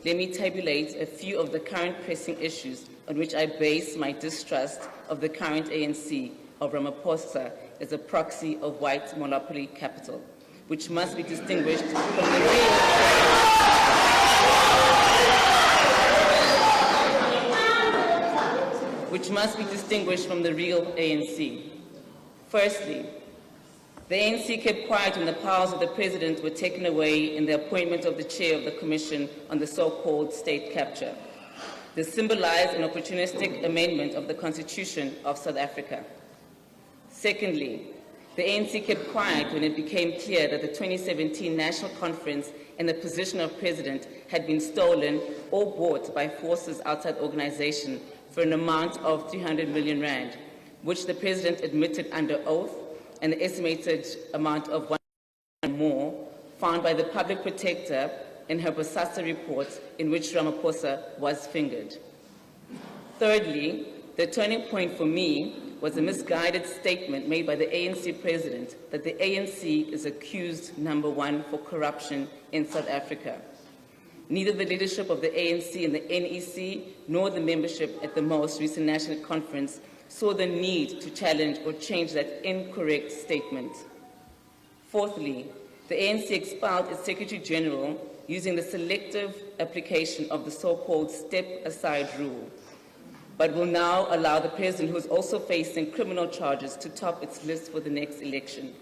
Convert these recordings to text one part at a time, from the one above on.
let me tabulate a few of the current pressing issues on which I base my distrust of the current ANC of Ramaphosa as a proxy of white monopoly capital, which must be distinguished from the real ANC. Firstly, the ANC kept quiet when the powers of the President were taken away in the appointment of the chair of the Commission on the so-called state capture. This symbolized an opportunistic amendment of the Constitution of South Africa. Secondly, the ANC kept quiet when it became clear that the 2017 National Conference and the position of President had been stolen or bought by forces outside the organization for an amount of 300 million rand, which the President admitted under oath, and the estimated amount of 1 million more found by the Public Protector in her Bosasa report, in which Ramaphosa was fingered. Thirdly, the turning point for me was a misguided statement made by the ANC President that the ANC is accused #1 for corruption in South Africa. Neither the leadership of the ANC and the NEC nor the membership at the most recent National Conference saw the need to challenge or change that incorrect statement. Fourthly, the ANC expelled its Secretary General using the selective application of the so-called step-aside rule, but will now allow the President, who is also facing criminal charges, to top its list for the next election.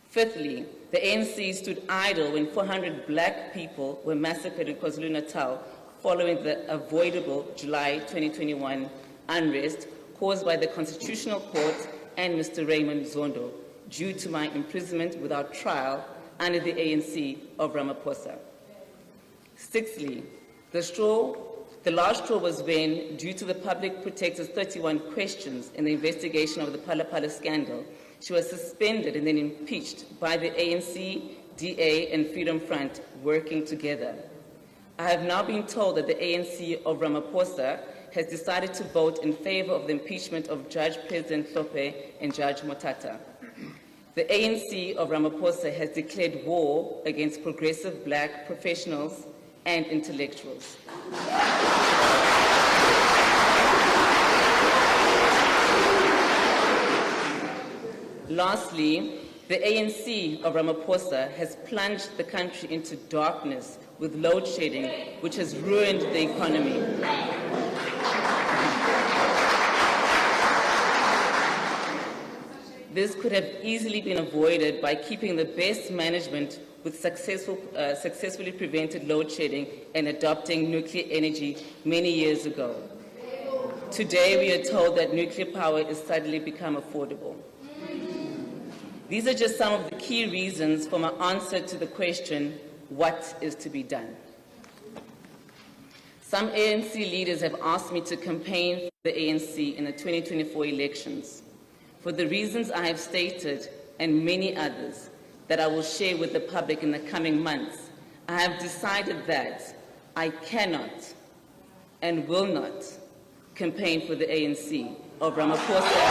Fifthly, the ANC stood idle when 400 black people were massacred in KwaZulu-Natal following the avoidable July 2021 unrest caused by the Constitutional Court and Mr. Raymond Zondo due to my imprisonment without trial under the ANC of Ramaphosa. Sixthly, the last straw was when, due to the Public Protector's 31 questions in the investigation of the Phala Phala scandal, she was suspended and then impeached by the ANC, DA, and Freedom Front working together. I have now been told that the ANC of Ramaphosa has decided to vote in favor of the impeachment of Judge President Hlophe and Judge Motata. The ANC of Ramaphosa has declared war against progressive black professionals and intellectuals. Lastly, the ANC of Ramaphosa has plunged the country into darkness with load shedding, which has ruined the economy. This could have easily been avoided by keeping the best management with successfully prevented load shedding and adopting nuclear energy many years ago. Today, we are told that nuclear power has suddenly become affordable. These are just some of the key reasons for my answer to the question, what is to be done? Some ANC leaders have asked me to campaign for the ANC in the 2024 elections. For the reasons I have stated, and many others that I will share with the public in the coming months, I have decided that I cannot and will not campaign for the ANC of Ramaphosa.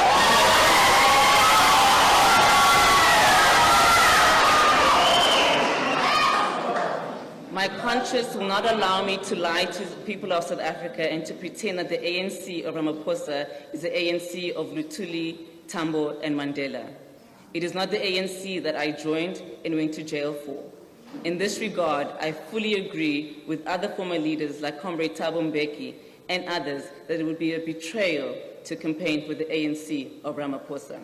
My conscience will not allow me to lie to the people of South Africa and to pretend that the ANC of Ramaphosa is the ANC of Luthuli, Tambo, and Mandela. It is not the ANC that I joined and went to jail for. In this regard, I fully agree with other former leaders like Comrade Thabo Mbeki and others that it would be a betrayal to campaign for the ANC of Ramaphosa.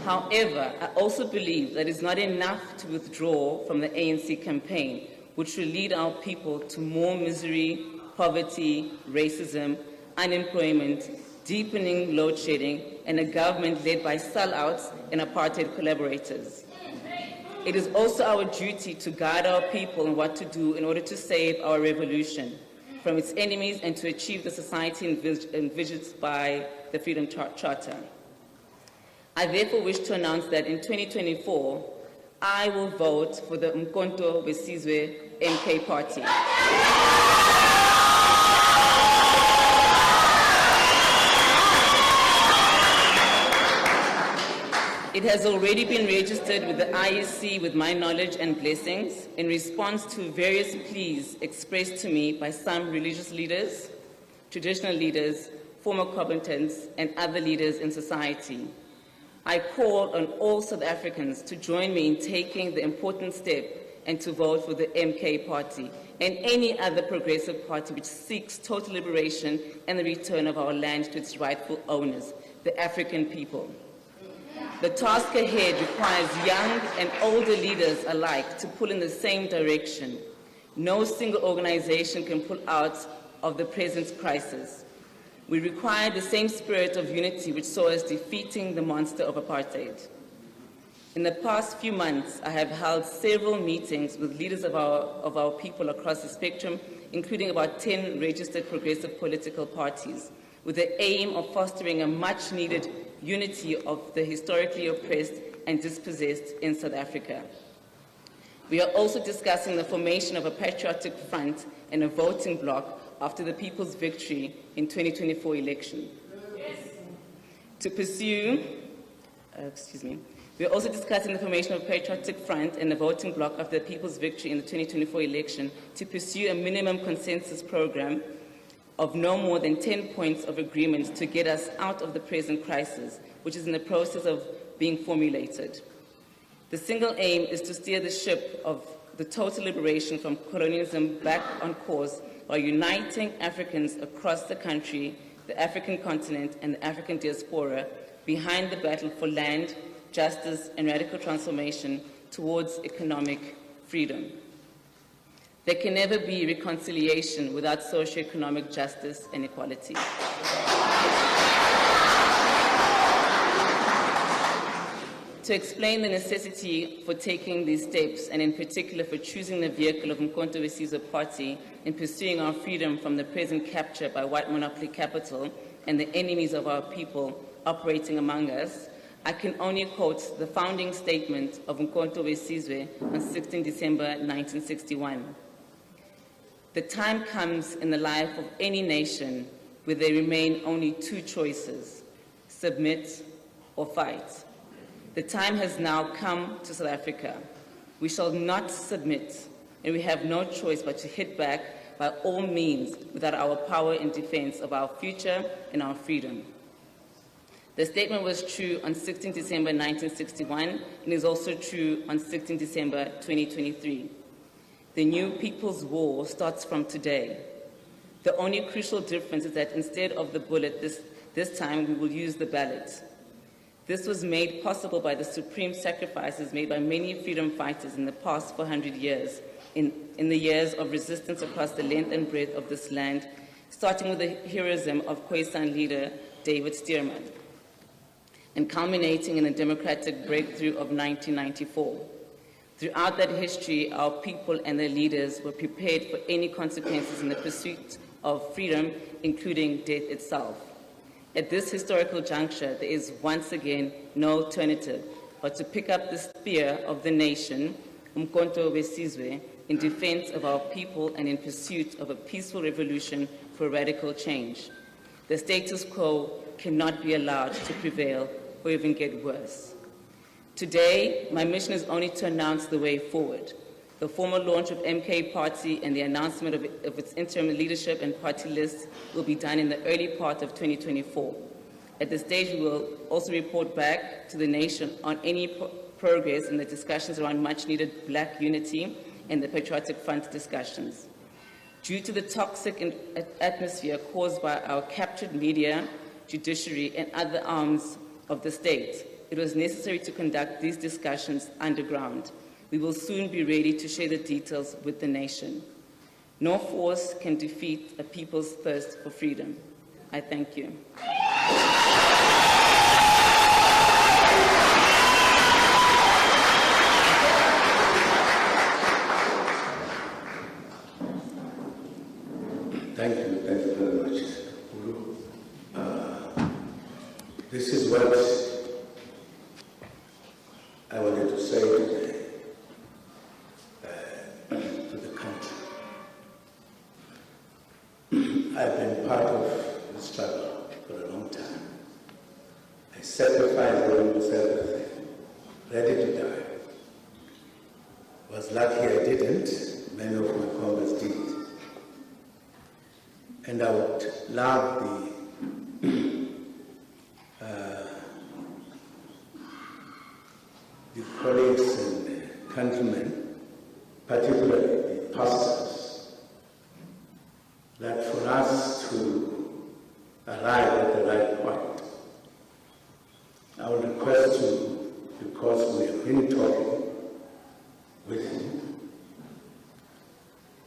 However, I also believe that it's not enough to withdraw from the ANC campaign, which will lead our people to more misery, poverty, racism, unemployment, deepening load shedding, and a government led by sellouts and apartheid collaborators. It is also our duty to guide our people in what to do in order to save our revolution from its enemies and to achieve the society envisaged by the Freedom Charter. I therefore wish to announce that in 2024, I will vote for the Umkhonto weSizwe MK party. It has already been registered with the IEC with my knowledge and blessings in response to various pleas expressed to me by some religious leaders, traditional leaders, former combatants, and other leaders in society. I call on all South Africans to join me in taking the important step and to vote for the MK party and any other progressive party which seeks total liberation and the return of our land to its rightful owners, the African people. The task ahead requires young and older leaders alike to pull in the same direction. No single organization can pull out of the present crisis. We require the same spirit of unity which saw us defeating the monster of apartheid. In the past few months, I have held several meetings with leaders of our people across the spectrum, including about 10 registered progressive political parties, with the aim of fostering a much-needed unity of the historically oppressed and dispossessed in South Africa. We are also discussing the formation of a patriotic front and a voting bloc after the people's victory in 2024 election. Yes. We are also discussing the formation of a patriotic front and a voting bloc after the people's victory in the 2024 election to pursue a minimum consensus program of no more than 10 points of agreement to get us out of the present crisis, which is in the process of being formulated. The single aim is to steer the ship of the total liberation from colonialism back on course by uniting Africans across the country, the African continent, and the African diaspora behind the battle for land, justice, and radical transformation towards economic freedom. There can never be reconciliation without socio-economic justice and equality. To explain the necessity for taking these steps, and in particular for choosing the vehicle of Mkhonto we Sizwe Party in pursuing our freedom from the present capture by white monopoly capital and the enemies of our people operating among us, I can only quote the founding statement of Mkhonto we Sizwe on 16 December 1961. The time comes in the life of any nation where there remain only two choices: submit or fight. The time has now come to South Africa. We shall not submit, and we have no choice but to hit back by all means without our power in defense of our future and our freedom. The statement was true on 16 December 1961 and is also true on 16 December 2023. The new People's War starts from today. The only crucial difference is that instead of the bullet, this time we will use the ballot. This was made possible by the supreme sacrifices made by many freedom fighters in the past 400 years, in the years of resistance across the length and breadth of this land, starting with the heroism of Khoisan leader David Stearman, and culminating in the democratic breakthrough of 1994. Throughout that history, our people and their leaders were prepared for any consequences in the pursuit of freedom, including death itself. At this historical juncture, there is once again no alternative but to pick up the spear of the nation, Mkhonto we Sizwe, in defense of our people and in pursuit of a peaceful revolution for radical change. The status quo cannot be allowed to prevail or even get worse. Today, my mission is only to announce the way forward. The formal launch of MK Party and the announcement of its interim leadership and party lists will be done in the early part of 2024. At this stage, we will also report back to the nation on any progress in the discussions around much-needed black unity and the Patriotic Front discussions. Due to the toxic atmosphere caused by our captured media, judiciary, and other arms of the state, it was necessary to conduct these discussions underground. We will soon be ready to share the details with the nation. No force can defeat a people's thirst for freedom. I thank you. Thank you very much, Ulu. This is what I wanted to say today to the country. I've been part of the struggle for a long time. I sacrificed almost everything to die. I was lucky I didn't. Many of my comrades did. And I would love the colleagues and countrymen, particularly the pastors, that for us to arrive at the right point, I would request you, because we have been talking with him,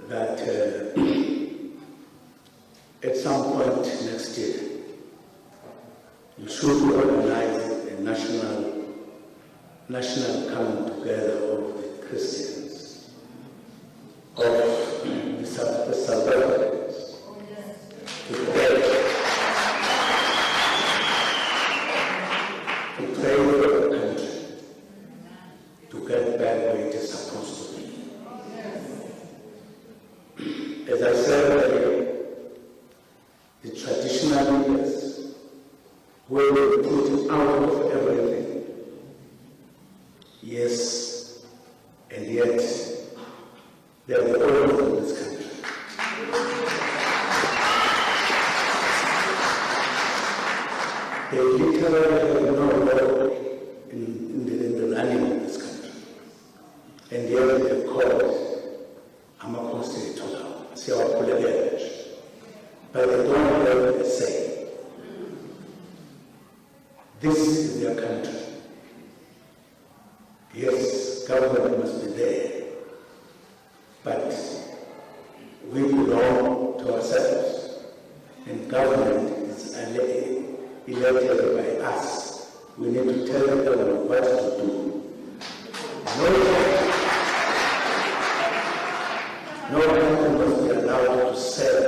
that at some point next year, you should organize a national coming together of the Christians, of the South Africans, to pray for the country, to get back where it is supposed to be. As I said earlier, the traditional leaders will be put out of everything. Yes, and yet they are the owners of this country. They literally have no role in the running of this country. And yet they have called Ramaphosa to now. See our political, but they don't have a say. This is their country. Yes, government must be there, but we belong to ourselves, and government is elected by us. We need to tell the government what to do. No government must be allowed to sell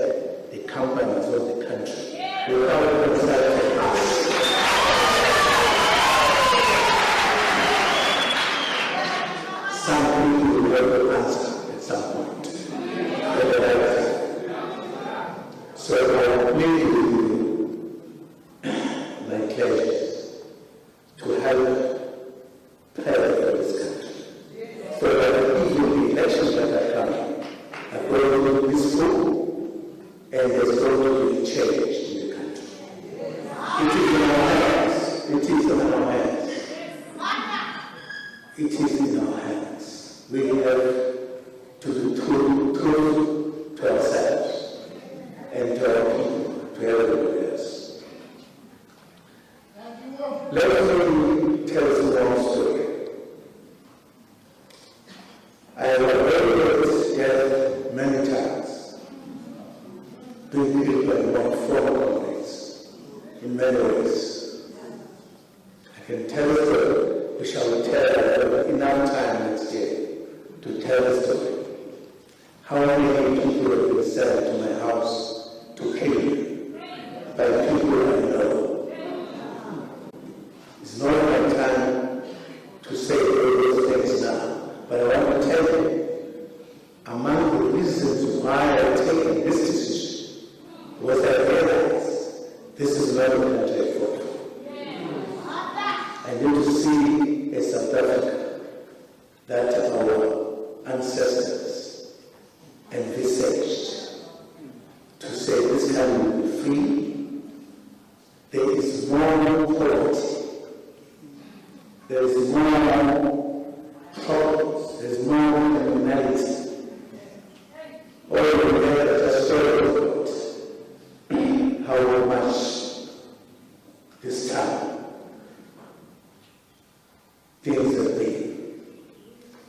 the companies of the country without consulting us. Some people will have to answer at some point. So I plead with you, my pledges, to help pray for this country, so that even the elections that are coming are going to be peaceful and there's going to be change in the country. It is in our hands. It is in our hands. It is in our hands. We have to be true to ourselves and to our people, to everybody else. Let me tell you one story. I have already heard many times, being people and one former colleagues, in many ways. I can tell you that we shall tell enough time next year to tell the story. How many people have been sent to my house to kill me by people I know. It's not my time to say all those things now, but I want to tell you, among the reasons why I taken this decision was I realized this is not a country I fought for. I need to see a South Africa that our ancestors envisaged, to say this country will be free. There is more poverty. There is more problems. There is more criminality. All of that I just talked about how much this time things have been.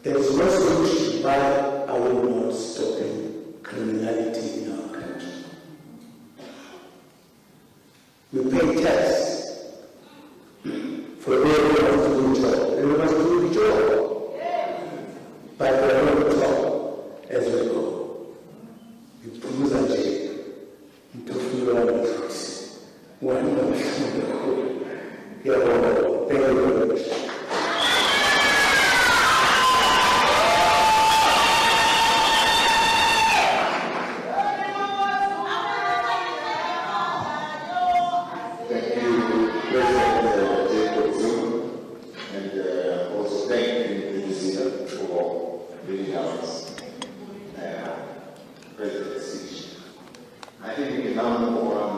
There is no solution by Minister for Greenhouse President speech. I think we can now move on